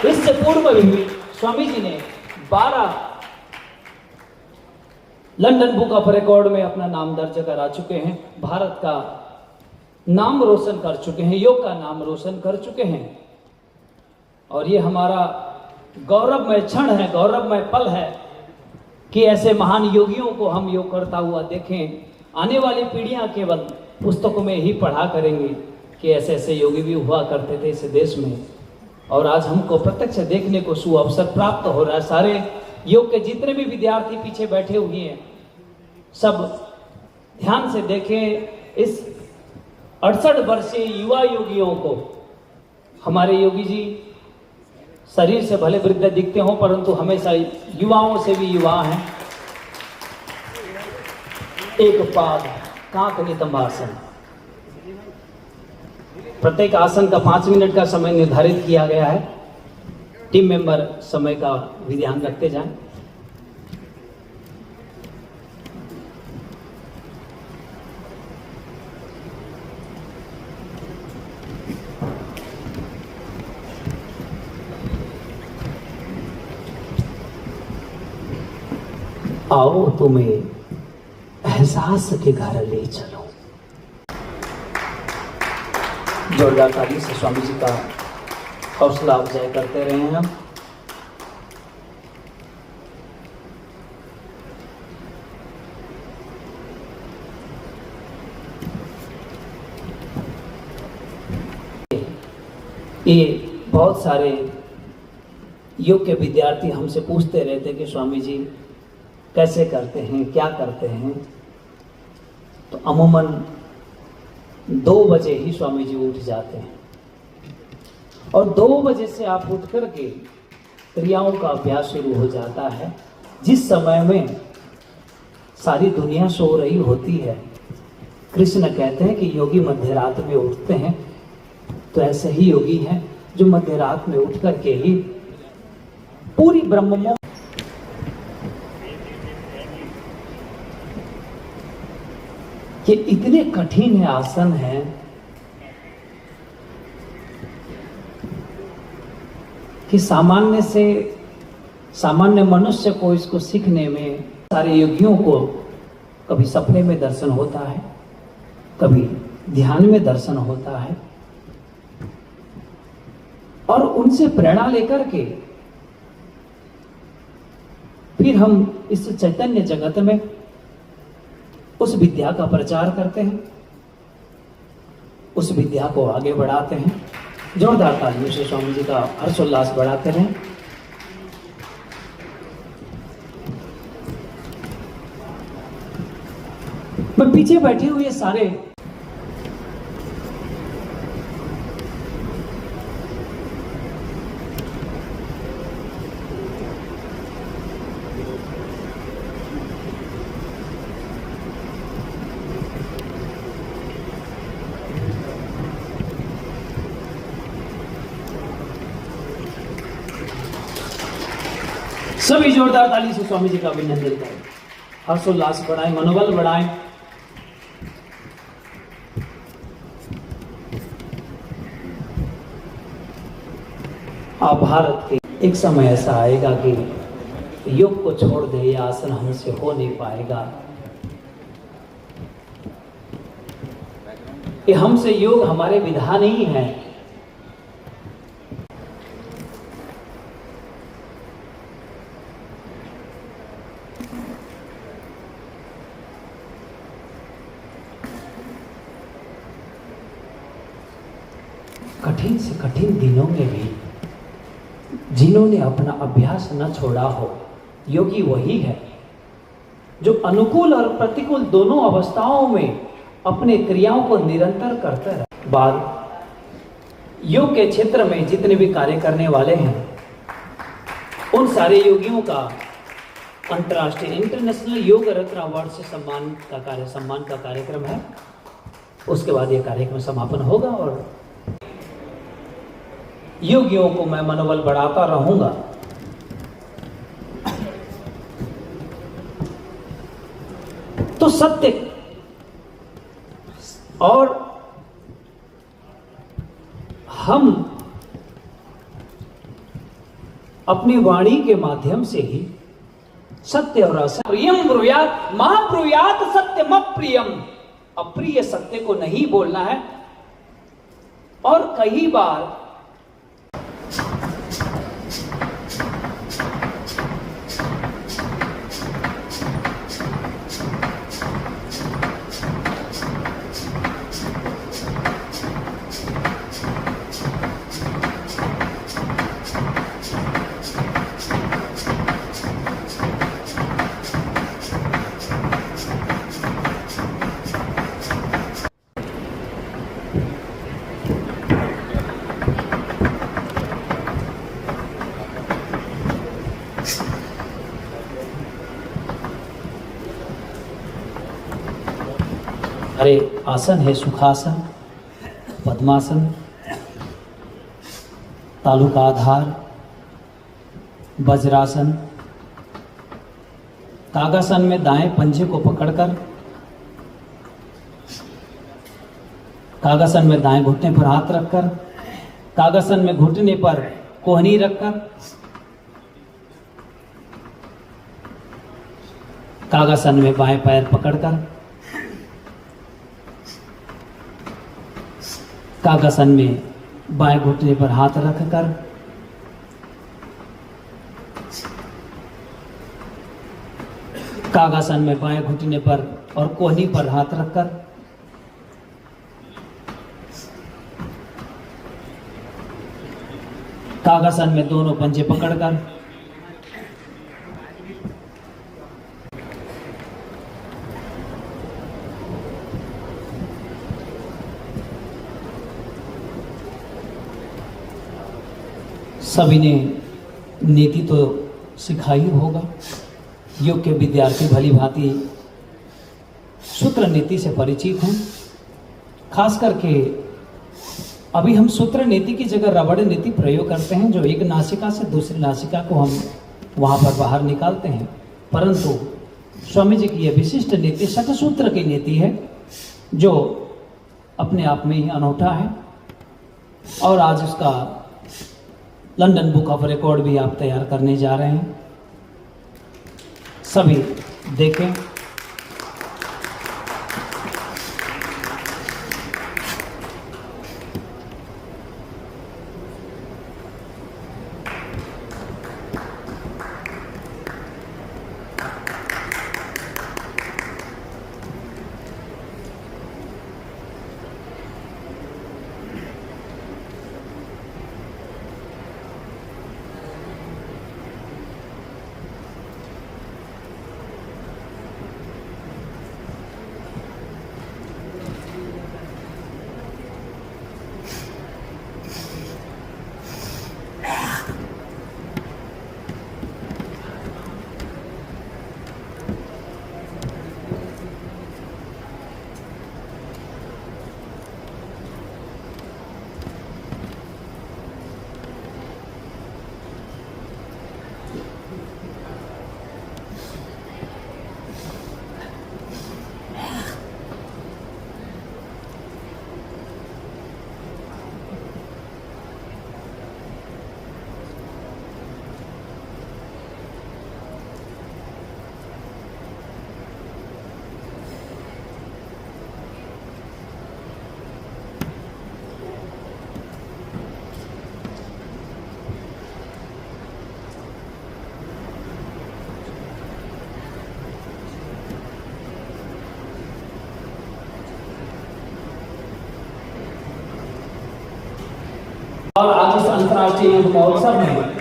इससे पूर्व भी स्वामी जी ने 12 लंदन बुक ऑफ रिकॉर्ड में अपना नाम दर्ज करा चुके हैं। भारत का नाम रोशन कर चुके हैं, योग का नाम रोशन कर चुके हैं। और ये हमारा गौरवमय क्षण है, गौरवमय पल है कि ऐसे महान योगियों को हम योग करता हुआ देखें। आने वाली पीढ़ियां केवल पुस्तकों में ही पढ़ा करेंगी कि ऐसे ऐसे योगी भी हुआ करते थे इस देश में, और आज हमको प्रत्यक्ष देखने को सुअवसर प्राप्त हो रहा है। सारे योग के जितने भी विद्यार्थी पीछे बैठे हुए हैं, सब ध्यान से देखें इस 68 वर्षीय युवा योगियों को। हमारे योगी जी शरीर से भले वृद्ध दिखते हों, परंतु हमेशा युवाओं से भी युवा हैं। एक पाद कांक नितंबासन, प्रत्येक आसन का 5 मिनट का समय निर्धारित किया गया है। टीम मेंबर समय का भी ध्यान रखते जाएं। आओ तुम्हें एहसास के घर ले चलो। जोरदार ताली से स्वामी जी का हौसला अफजाई करते रहे हैं हम। ये बहुत सारे योग के विद्यार्थी हमसे पूछते रहते कि स्वामी जी कैसे करते हैं, क्या करते हैं। तो अमूमन 2 बजे ही स्वामी जी उठ जाते हैं, और 2 बजे से आप उठ करके क्रियाओं का अभ्यास शुरू हो जाता है। जिस समय में सारी दुनिया सो रही होती है, कृष्ण कहते हैं कि योगी मध्य रात में उठते हैं। तो ऐसे ही योगी हैं जो मध्य रात में उठ करके ही पूरी ब्रह्म ये इतने कठिन आसन हैं कि सामान्य मनुष्य को इसको सीखने में, सारे योगियों को कभी सपने में दर्शन होता है, कभी ध्यान में दर्शन होता है, और उनसे प्रेरणा लेकर के फिर हम इस चैतन्य जगत में उस विद्या का प्रचार करते हैं, उस विद्या को आगे बढ़ाते हैं। जोरदार तालियों से स्वामी जी का हर्षोल्लास बढ़ाते रहें। मैं पीछे बैठे हुए सारे सभी जोरदार ताली से स्वामी जी का अभिनंदन करें, हर्षोल्लास बढ़ाएं, मनोबल बढ़ाएं। आप भारत के एक समय ऐसा आएगा कि योग को छोड़ दे, यह आसन हमसे हो नहीं पाएगा। कि हमसे योग हमारे विधा नहीं है। कठिन से कठिन दिनों में भी जिन्होंने अपना अभ्यास न छोड़ा हो, योगी वही है जो अनुकूल और प्रतिकूल दोनों अवस्थाओं में अपने क्रियाओं को निरंतर करता रहे। बाद योग के क्षेत्र में जितने भी कार्य करने वाले हैं, उन सारे योगियों का अंतर्राष्ट्रीय इंटरनेशनल योग रत्न अवार्ड से सम्मान का कार्यक्रम है। उसके बाद यह कार्यक्रम समापन होगा और योगियों को मैं मनोबल बढ़ाता रहूंगा। तो सत्य और हम अपनी वाणी के माध्यम से ही सत्य और असत्य प्रियम ब्रूयात महाब्रूयात सत्यम अप्रियम, अप्रिय सत्य को नहीं बोलना है। और कई बार हमारे आसन है सुखासन, पद्मासन, तालु का आधार, वज्रासन। कागासन में दाएं पंजे को पकड़कर, कागासन में दाएं घुटने पर हाथ रखकर, कागासन में घुटने पर कोहनी रखकर, कागासन में बाएं पैर पकड़कर, कागासन में बाएं घुटने पर हाथ रखकर, कागासन में बाएं घुटने पर और कोहनी पर हाथ रखकर, कागासन में दोनों पंजे पकड़कर, सभी ने नीति तो सिखाई होगा। योग के विद्यार्थी भली भांति सूत्र नीति से परिचित हैं। खास करके अभी हम सूत्र नीति की जगह रबड़ नीति प्रयोग करते हैं, जो एक नासिका से दूसरी नासिका को हम वहाँ पर बाहर निकालते हैं। परंतु स्वामी जी की यह विशिष्ट नीति शतसूत्र की नीति है, जो अपने आप में ही अनूठा है। और आज उसका लंदन बुक ऑफ रिकॉर्ड भी आप तैयार करने जा रहे हैं। सभी देखें। और आज इस अंतर्राष्ट्रीय योग महोत्सव में